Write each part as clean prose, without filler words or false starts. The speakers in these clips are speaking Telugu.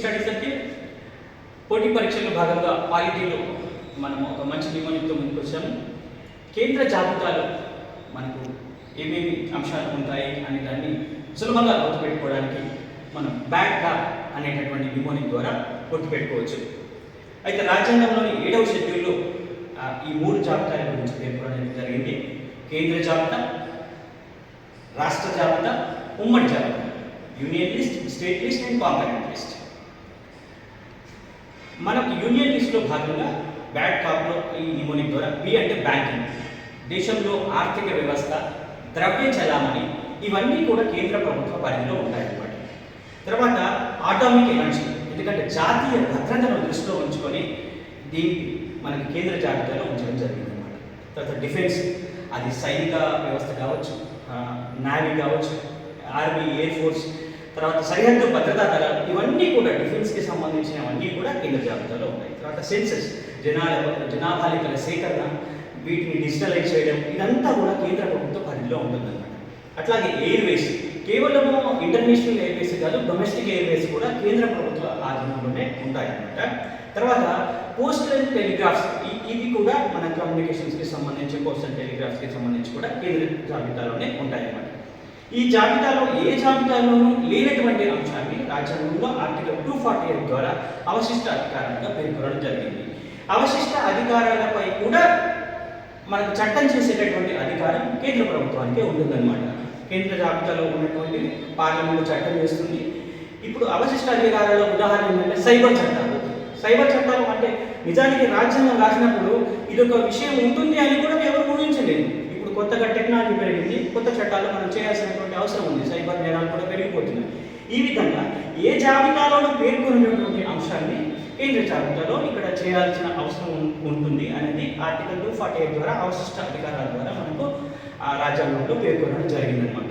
Study circle. పోటీ పరీక్షల్లో భాగంగా పాలిటీలో మనము ఒక మంచి నిమోనిక్తో ముందుకు వచ్చాము. కేంద్ర జాబితాలో మనకు ఏమేమి అంశాలు ఉంటాయి అనే దాన్ని సులభంగా గుర్తుపెట్టుకోవడానికి మనం బ్యాక్ డాక్ అనేటటువంటి నిమోనిక్ ద్వారా గుర్తుపెట్టుకోవచ్చు. అయితే రాజ్యాంగంలోని 7వ షెడ్యూల్లో ఈ 3 జాబితాల గురించి పేర్కొనడం జరిగింది. కేంద్ర జాబితా, రాష్ట్ర జాబితా, ఉమ్మడి జాబితా, union list, state list and concurrent list. మనకు యూనియన్ లిస్ట్లో భాగంగా బ్యాడ్ కాప్లో ఈ నిమోనిక్ ద్వారా బి అంటే బ్యాంకింగ్, దేశంలో ఆర్థిక వ్యవస్థ, ద్రవ్య చలామణి, ఇవన్నీ కూడా కేంద్ర ప్రభుత్వ పరిధిలో ఉంటాయన్నమాట. తర్వాత ఆటోమిక్ ఎనర్జీ, ఎందుకంటే జాతీయ భద్రతను దృష్టిలో ఉంచుకొని దీన్ని మనకి కేంద్ర జాబితాలో ఉంచడం జరిగింది అనమాట. తర్వాత డిఫెన్స్, అది సైనిక వ్యవస్థ కావచ్చు, నావీ కావచ్చు, ఆర్మీ, ఎయిర్ ఫోర్స్, తర్వాత సరిహద్దు భద్రతా దళాలు, ఇవన్నీ కూడా డిఫెన్స్కి సంబంధించినవన్నీ కూడా కేంద్ర జాబితాలో ఉన్నాయి. తర్వాత సెన్సస్, జనాభా లెక్కల సేకరణ, వీటిని డిజిటలైజ్ చేయడం, ఇదంతా కూడా కేంద్ర ప్రభుత్వ పరిధిలో ఉంటుందన్నమాట. అట్లాగే ఎయిర్వేస్, కేవలము ఇంటర్నేషనల్ ఎయిర్వేస్ కాదు, డొమెస్టిక్ ఎయిర్వేస్ కూడా కేంద్ర ప్రభుత్వ ఆధీనంలోనే ఉంటాయన్నమాట. తర్వాత పోస్టల్ అండ్ టెలిగ్రాఫ్స్, ఇవి కూడా మన కమ్యూనికేషన్స్కి సంబంధించి, పోస్టల్ టెలిగ్రాఫ్స్కి సంబంధించి కూడా కేంద్ర జాబితాలోనే ఉంటాయన్నమాట. ఈ జాబితాలో ఏ జాబితాలోనూ లేనటువంటి అంశాన్ని రాజ్యాంగంలో ఆర్టికల్ 248 ద్వారా అవశిష్ట అధికారంగా పేర్కొనడం జరిగింది. అవశిష్ట అధికారాలపై కూడా మనకు చట్టం చేసేటటువంటి అధికారం కేంద్ర ప్రభుత్వానికే ఉంటుందన్నమాట. కేంద్ర జాబితాలో ఉన్నటువంటి పార్లమెంట్ చట్టం చేస్తుంది. ఇప్పుడు అవశిష్ట అధికారాల ఉదాహరణ ఏంటంటే సైబర్ చట్టాలు. సైబర్ చట్టాలు అంటే నిజానికి రాజ్యాంగం రాసినప్పుడు ఇదొక విషయం ఉంటుంది అని కూడా ఎవరు ఊహించలేదు. ఇప్పుడు కొత్తగా టెక్నాలజీ పెరిగింది, కొత్త చట్టాలు మనం చేయాల్సినటువంటి అవసరం ఉంది, సైబర్ నేరాలు కూడా పెరిగిపోతున్నాయి. ఈ విధంగా ఏ జాబితాలోనూ పేర్కొన్నటువంటి అంశాన్ని కేంద్ర జాబితాలో ఇక్కడ చేయాల్సిన అవసరం ఉంటుంది అనేది ఆర్టికల్ 248 ద్వారా అవశిష్ట అధికారాల ద్వారా మనకు రాజ్యాంగంలో పేర్కొనడం జరిగిందనమాట.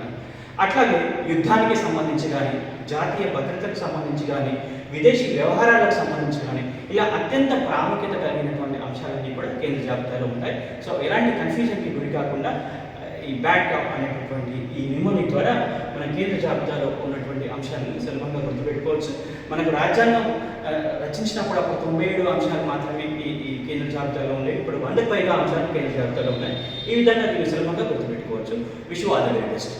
అట్లాగే యుద్ధానికి సంబంధించి కానీ, జాతీయ భద్రతకు సంబంధించి కానీ, విదేశీ వ్యవహారాలకు సంబంధించి కానీ, ఇలా అత్యంత ప్రాముఖ్యత కలిగినటువంటి అంశాలన్నీ కూడా కేంద్ర జాబితాలో ఉంటాయి. సో ఎలాంటి కన్ఫ్యూజన్కి గురి కాకుండా ఈ బ్యాడ్ కాప్ అనేటటువంటి ఈ నిమోనిక్ ద్వారా మన కేంద్ర జాబితాలో ఉన్నటువంటి అంశాలను సులభంగా గుర్తుపెట్టుకోవచ్చు. మనకు రాజ్యాంగం రచించినప్పుడు అప్పుడు 97 అంశాలు మాత్రమే ఈ కేంద్ర జాబితాలో ఉన్నాయి. ఇప్పుడు 100కు పైగా అంశాలు కేంద్ర జాబితాలో ఉన్నాయి. ఈ విధంగా దీన్ని సులభంగా గుర్తుపెట్టుకోవచ్చు. Wish you all the very best.